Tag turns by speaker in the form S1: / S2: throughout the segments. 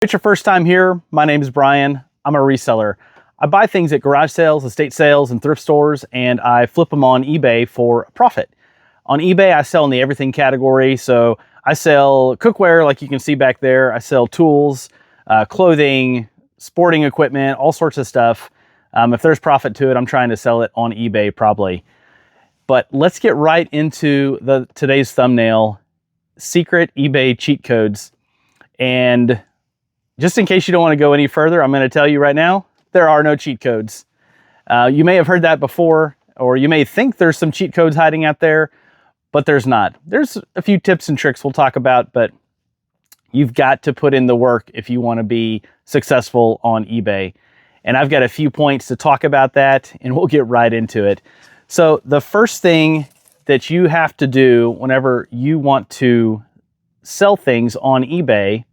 S1: If it's your first time here, my name is Brian. I'm a reseller. I buy things at garage sales, estate sales, and thrift stores, and I flip them on eBay for a profit. On eBay, I sell in the everything category. So I sell cookware, like you can see back there. I sell tools, clothing, sporting equipment, all sorts of stuff. If there's profit to it, I'm trying to sell it on eBay probably. But let's get right into today's thumbnail, secret eBay cheat codes. And just in case you don't want to go any further, I'm going to tell you right now, there are no cheat codes. You may have heard that before, or you may think there's some cheat codes hiding out there, but there's not. There's a few tips and tricks we'll talk about, but you've got to put in the work if you want to be successful on eBay. And I've got a few points to talk about that, and we'll get right into it. So the first thing that you have to do whenever you want to sell things on eBay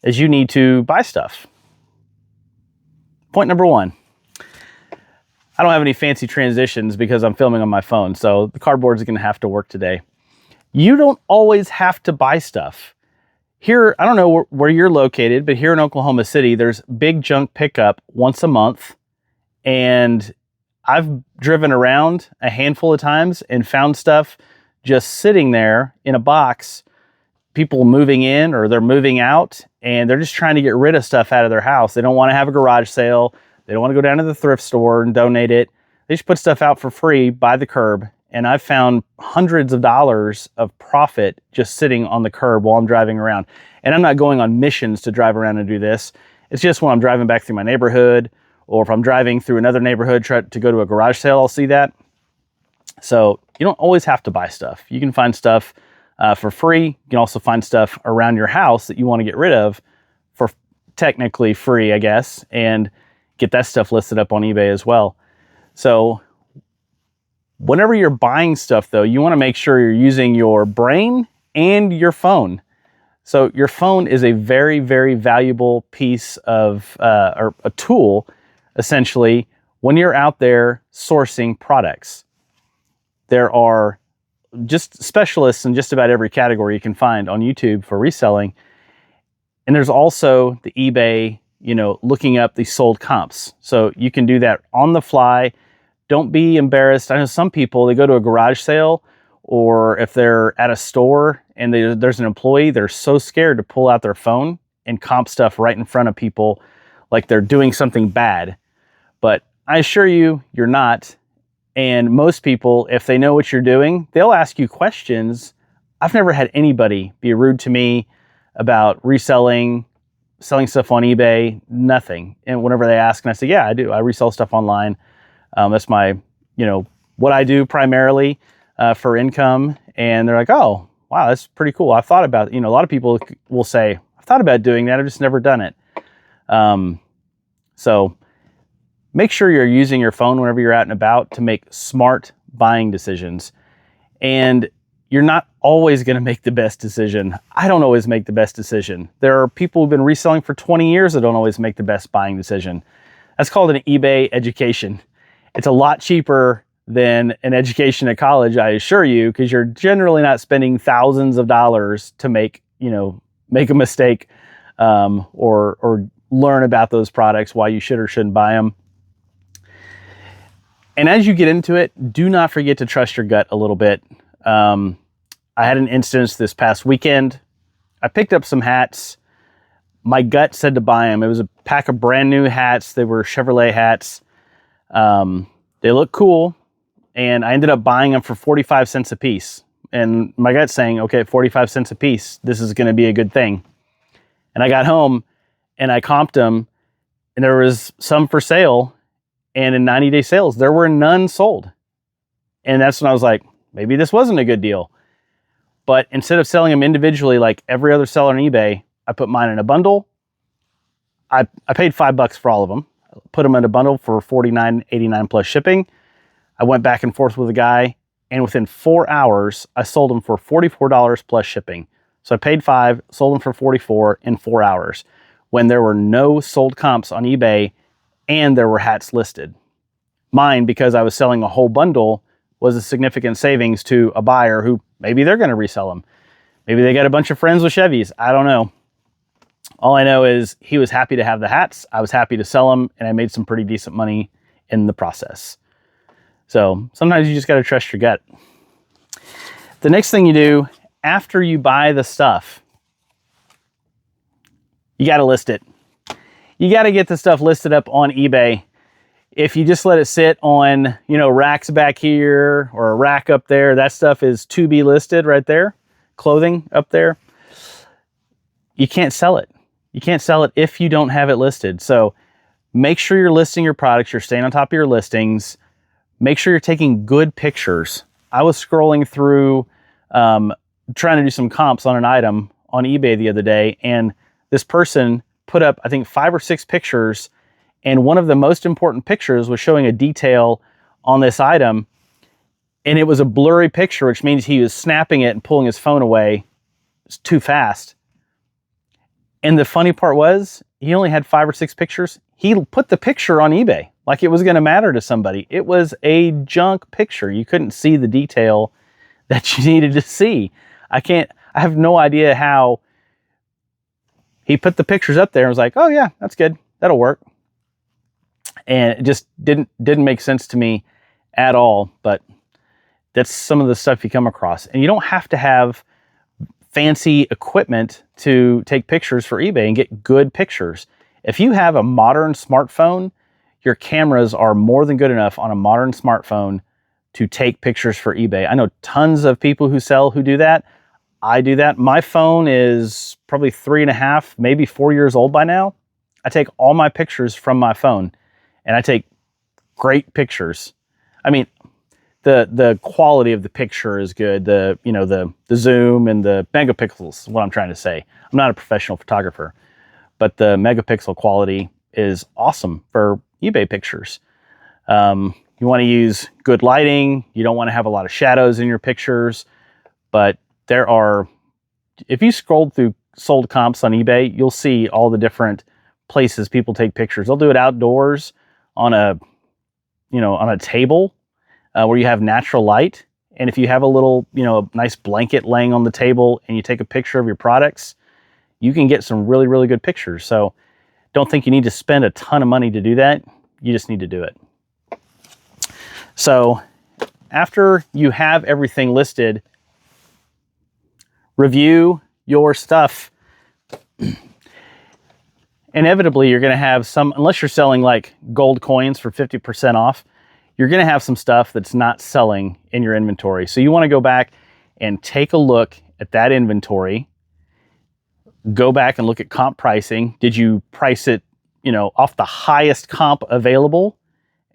S1: is you need to buy stuff. Point number one. I don't have any fancy transitions because I'm filming on my phone, so the cardboard is going to have to work today. You don't always have to buy stuff. Here, I don't know where you're located, but here in Oklahoma City, there's Big Junk Pickup once a month, and I've driven around a handful of times and found stuff just sitting there in a box, people moving in or they're moving out, and they're just trying to get rid of stuff out of their house. They don't want to have a garage sale. They don't want to go down to the thrift store and donate it. They just put stuff out for free by the curb. And I've found hundreds of dollars of profit just sitting on the curb while I'm driving around. And I'm not going on missions to drive around and do this. It's just when I'm driving back through my neighborhood, or if I'm driving through another neighborhood, try to go to a garage sale, I'll see that. So you don't always have to buy stuff. You can find stuff for free. You can also find stuff around your house that you want to get rid of for technically free, I guess, and get that stuff listed up on eBay as well. So whenever you're buying stuff, though, you want to make sure you're using your brain and your phone. So your phone is a very, very valuable piece of, or a tool, essentially, when you're out there sourcing products. There are just specialists in just about every category you can find on YouTube for reselling. And there's also the eBay, looking up the sold comps. So you can do that on the fly. Don't be embarrassed. I know some people, they go to a garage sale, or if they're at a store and there's an employee, they're so scared to pull out their phone and comp stuff right in front of people like they're doing something bad. But I assure you, you're not. And most people, if they know what you're doing, they'll ask you questions. I've never had anybody be rude to me about reselling, selling stuff on eBay, nothing. And whenever they ask, and I say, yeah, I do. I resell stuff online. That's my, what I do primarily for income. And they're like, oh, wow, that's pretty cool. I've thought about, a lot of people will say, I've thought about doing that. I've just never done it. So make sure you're using your phone whenever you're out and about to make smart buying decisions. And you're not always going to make the best decision. I don't always make the best decision. There are people who've been reselling for 20 years that don't always make the best buying decision. That's called an eBay education. It's a lot cheaper than an education at college, I assure you, because you're generally not spending thousands of dollars to make a mistake or learn about those products, why you should or shouldn't buy them. And as you get into it, do not forget to trust your gut a little bit. I had an instance this past weekend. I picked up some hats. My gut said to buy them. It was a pack of brand new hats. They were Chevrolet hats. They look cool. And I ended up buying them for 45 cents a piece. And my gut's saying, okay, 45 cents a piece, this is going to be a good thing. And I got home and I comped them, and there was some for sale. And in 90-day sales, there were none sold. And that's when I was like, maybe this wasn't a good deal. But instead of selling them individually like every other seller on eBay, I put mine in a bundle. I paid $5 for all of them. Put them in a bundle for $49.89 plus shipping. I went back and forth with the guy, and within 4 hours, I sold them for $44 plus shipping. So I paid $5, sold them for $44 in 4 hours, when there were no sold comps on eBay and there were hats listed. Mine, because I was selling a whole bundle, was a significant savings to a buyer who maybe they're going to resell them. Maybe they got a bunch of friends with Chevys. I don't know. All I know is he was happy to have the hats. I was happy to sell them, and I made some pretty decent money in the process. So sometimes you just got to trust your gut. The next thing you do after you buy the stuff, you got to list it. You got to get the stuff listed up on eBay. If you just let it sit on, racks back here or a rack up there, that stuff is to be listed right there, clothing up there. You can't sell it. You can't sell it if you don't have it listed. So make sure you're listing your products. You're staying on top of your listings. Make sure you're taking good pictures. I was scrolling through, trying to do some comps on an item on eBay the other day, and this person put up, I think, 5 or 6 pictures, and one of the most important pictures was showing a detail on this item, and it was a blurry picture, which means he was snapping it and pulling his phone away too fast. And the funny part was, he only had 5 or 6 pictures. He put the picture on eBay like it was going to matter to somebody. It was a junk picture. You couldn't see the detail that you needed to see. I have no idea how he put the pictures up there and was like, oh yeah, that's good. That'll work. And it just didn't make sense to me at all. But that's some of the stuff you come across. And you don't have to have fancy equipment to take pictures for eBay and get good pictures. If you have a modern smartphone, your cameras are more than good enough on a modern smartphone to take pictures for eBay. I know tons of people who do that. I do that. My phone is probably 3.5, maybe 4 years old by now. I take all my pictures from my phone, and I take great pictures. I mean, the quality of the picture is good. The zoom and the megapixels is what I'm trying to say. I'm not a professional photographer, but the megapixel quality is awesome for eBay pictures. You want to use good lighting. You don't want to have a lot of shadows in your pictures, but if you scrolled through sold comps on eBay, you'll see all the different places people take pictures. They'll do it outdoors on a table where you have natural light. And if you have a little, nice blanket laying on the table and you take a picture of your products, you can get some really, really good pictures. So don't think you need to spend a ton of money to do that. You just need to do it. So after you have everything listed, review your stuff. Inevitably, you're going to have some, unless you're selling like gold coins for 50% off, you're going to have some stuff that's not selling in your inventory. So you want to go back and take a look at that inventory. Go back and look at comp pricing. Did you price it, off the highest comp available?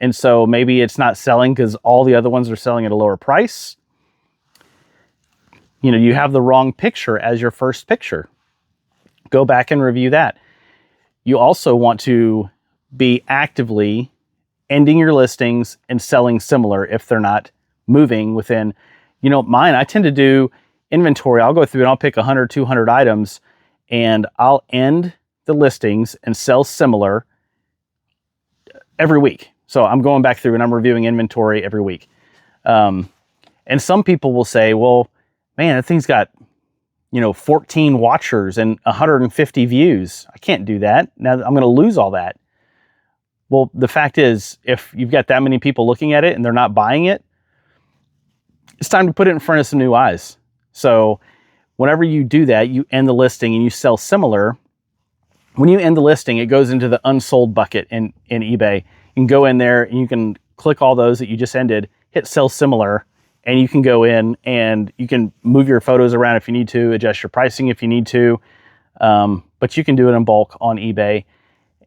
S1: And so maybe it's not selling because all the other ones are selling at a lower price. You have the wrong picture as your first picture. Go back and review that. You also want to be actively ending your listings and selling similar if they're not moving within, mine. I tend to do inventory. I'll go through and I'll pick 100, 200 items and I'll end the listings and sell similar every week. So I'm going back through and I'm reviewing inventory every week. And some people will say, well, man, that thing's got, 14 watchers and 150 views. I can't do that. Now I'm going to lose all that. Well, the fact is, if you've got that many people looking at it and they're not buying it, it's time to put it in front of some new eyes. So whenever you do that, you end the listing and you sell similar. When you end the listing, it goes into the unsold bucket in eBay. You can go in there and you can click all those that you just ended, hit sell similar, and you can go in and you can move your photos around if you need to, adjust your pricing if you need to. But you can do it in bulk on eBay,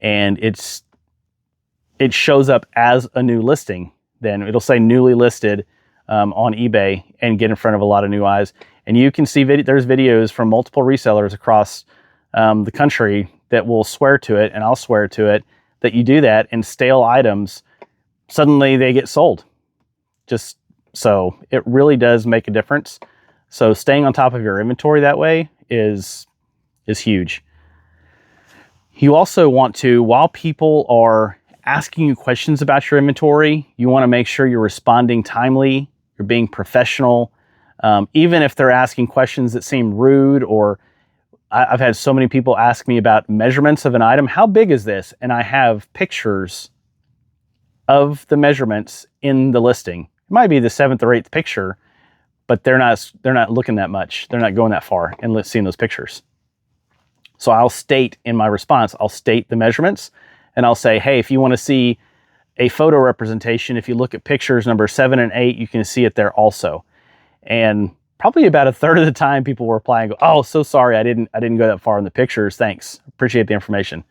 S1: and it shows up as a new listing. Then it'll say newly listed on eBay and get in front of a lot of new eyes. And you can see there's videos from multiple resellers across the country that will swear to it, and I'll swear to it, that you do that and stale items, suddenly they get sold. So it really does make a difference. So staying on top of your inventory that way is huge. You also want to, while people are asking you questions about your inventory, you want to make sure you're responding timely, you're being professional. Even if they're asking questions that seem rude or I've had so many people ask me about measurements of an item. How big is this? And I have pictures of the measurements in the listing. It might be the 7th or 8th picture, but they're not looking that much. They're not going that far and seeing those pictures. So I'll state in my response, I'll state the measurements, and I'll say, hey, if you want to see a photo representation, if you look at pictures number 7 and 8, you can see it there also. And probably about a third of the time people will reply and go, oh, so sorry, I didn't go that far in the pictures. Thanks. Appreciate the information.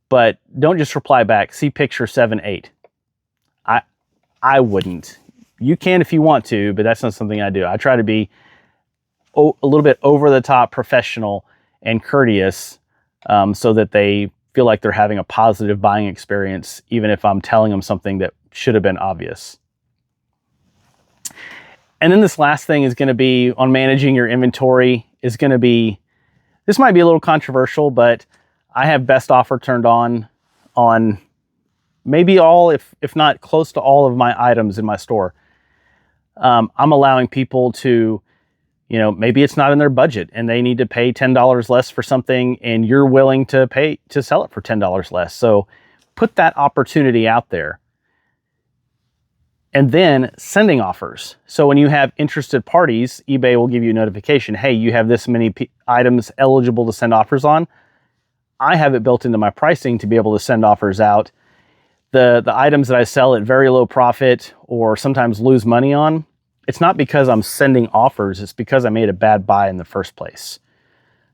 S1: But don't just reply back, see picture 7, 8. I wouldn't. You can if you want to, but that's not something I do. I try to be a little bit over the top professional and courteous, so that they feel like they're having a positive buying experience, even if I'm telling them something that should have been obvious. And then this last thing is going to be on managing your inventory is going to be, this might be a little controversial, but I have best offer turned on maybe all, if not close to all of my items in my store. I'm allowing people to, maybe it's not in their budget and they need to pay $10 less for something, and you're willing to pay to sell it for $10 less. So put that opportunity out there. And then sending offers. So when you have interested parties, eBay will give you a notification, hey, you have this many items eligible to send offers on. I have it built into my pricing to be able to send offers out. The items that I sell at very low profit or sometimes lose money on, it's not because I'm sending offers, it's because I made a bad buy in the first place.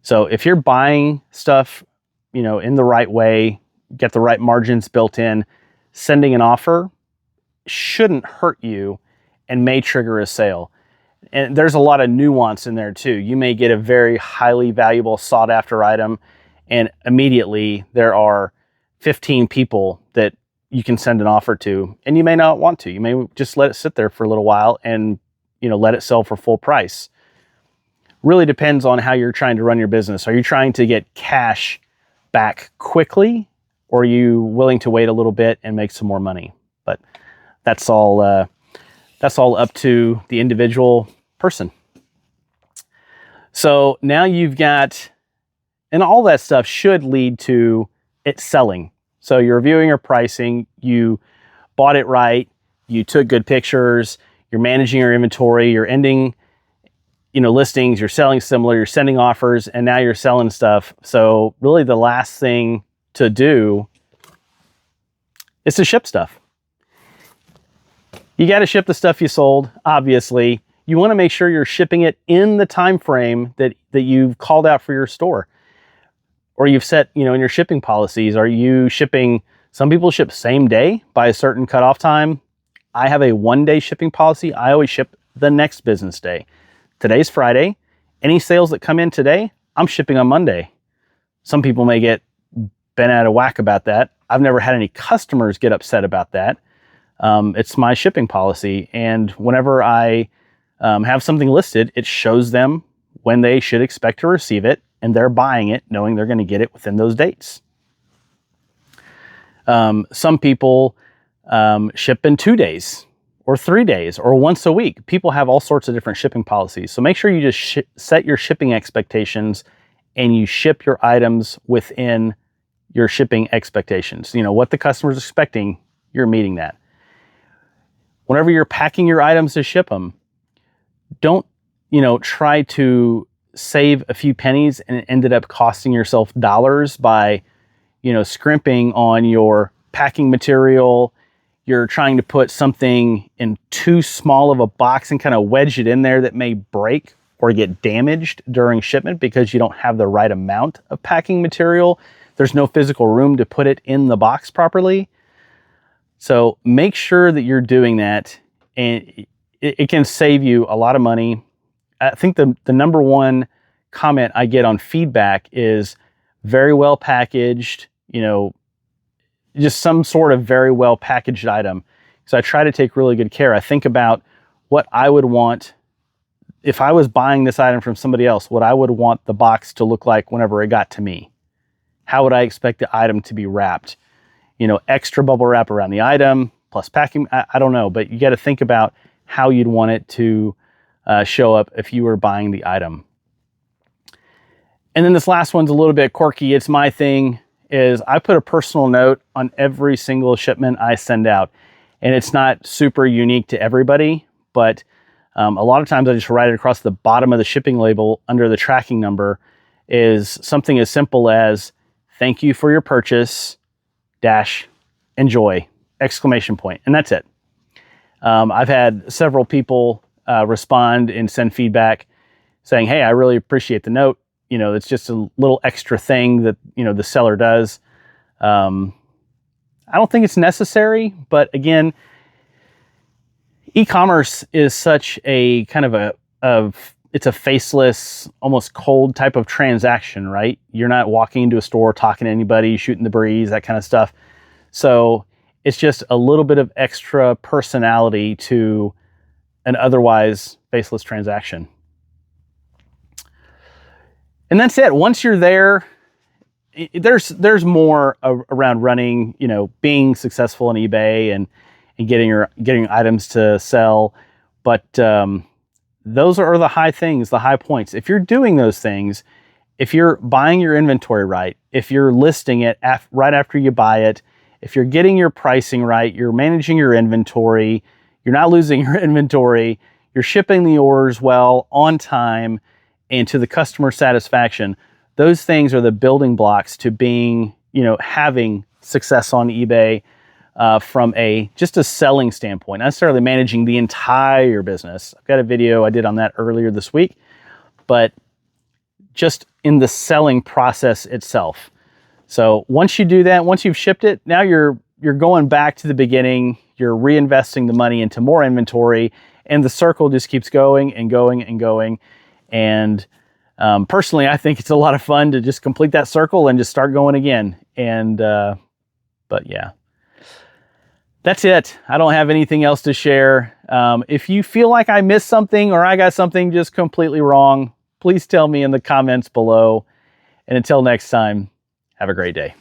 S1: So if you're buying stuff, in the right way, get the right margins built in, sending an offer shouldn't hurt you and may trigger a sale. And there's a lot of nuance in there too. You may get a very highly valuable, sought after item, and immediately there are 15 people that you can send an offer to, and you may not want to. You may just let it sit there for a little while and, let it sell for full price. Really depends on how you're trying to run your business. Are you trying to get cash back quickly, or are you willing to wait a little bit and make some more money? But that's all up to the individual person. So now you've got, and all that stuff should lead to it selling. So you're reviewing your pricing, you bought it right, you took good pictures, you're managing your inventory, you're ending, listings, you're selling similar, you're sending offers, and now you're selling stuff. So really the last thing to do is to ship stuff. You got to ship the stuff you sold, obviously. You want to make sure you're shipping it in the time frame that you've called out for your store. Or you've set, in your shipping policies. Are you shipping, some people ship same day by a certain cutoff time. I have a 1-day shipping policy. I always ship the next business day. Today's Friday. Any sales that come in today, I'm shipping on Monday. Some people may get bent out of whack about that. I've never had any customers get upset about that. It's my shipping policy. And whenever I have something listed, it shows them when they should expect to receive it, and they're buying it knowing they're going to get it within those dates. Some people ship in 2 days or 3 days or once a week. People have all sorts of different shipping policies. So make sure you just set your shipping expectations and you ship your items within your shipping expectations. What the customer's expecting, you're meeting that. Whenever you're packing your items to ship them, don't, try to save a few pennies and it ended up costing yourself dollars by, scrimping on your packing material. You're trying to put something in too small of a box and kind of wedge it in there that may break or get damaged during shipment because you don't have the right amount of packing material. There's no physical room to put it in the box properly. So make sure that you're doing that, and it can save you a lot of money. I think the number one comment I get on feedback is very well packaged, just some sort of very well packaged item. So I try to take really good care. I think about what I would want if I was buying this item from somebody else, what I would want the box to look like whenever it got to me. How would I expect the item to be wrapped? Extra bubble wrap around the item, plus packing. I don't know, but you got to think about how you'd want it to show up if you were buying the item. And then this last one's a little bit quirky. It's my thing, is I put a personal note on every single shipment I send out. And it's not super unique to everybody, but a lot of times I just write it across the bottom of the shipping label under the tracking number, is something as simple as "Thank you for your purchase, enjoy, exclamation point." And that's it. I've had several people respond and send feedback saying, "Hey, I really appreciate the note. You know, it's just a little extra thing that, you know, the seller does." I don't think it's necessary, but again, e-commerce is such a kind of it's a faceless, almost cold type of transaction, right? You're not walking into a store, talking to anybody, shooting the breeze, that kind of stuff. So it's just a little bit of extra personality to an otherwise faceless transaction. And that's it. Once you're there, there's more around running, you know, being successful on eBay and getting items to sell. But those are the high things, the high points. If you're doing those things, if you're buying your inventory right, if you're listing it right after you buy it, if you're getting your pricing right, you're managing your inventory, you're not losing your inventory, you're shipping the orders well, on time, and to the customer satisfaction, those things are the building blocks to being, you know, having success on eBay from just a selling standpoint, not necessarily managing the entire business. I've got a video I did on that earlier this week, but just in the selling process itself. So once you do that, once you've shipped it, now you're going back to the beginning, you're reinvesting the money into more inventory, and the circle just keeps going and going and going. And personally, I think it's a lot of fun to just complete that circle and just start going again. And, but yeah, that's it. I don't have anything else to share. If you feel like I missed something or I got something just completely wrong, please tell me in the comments below. And until next time, have a great day.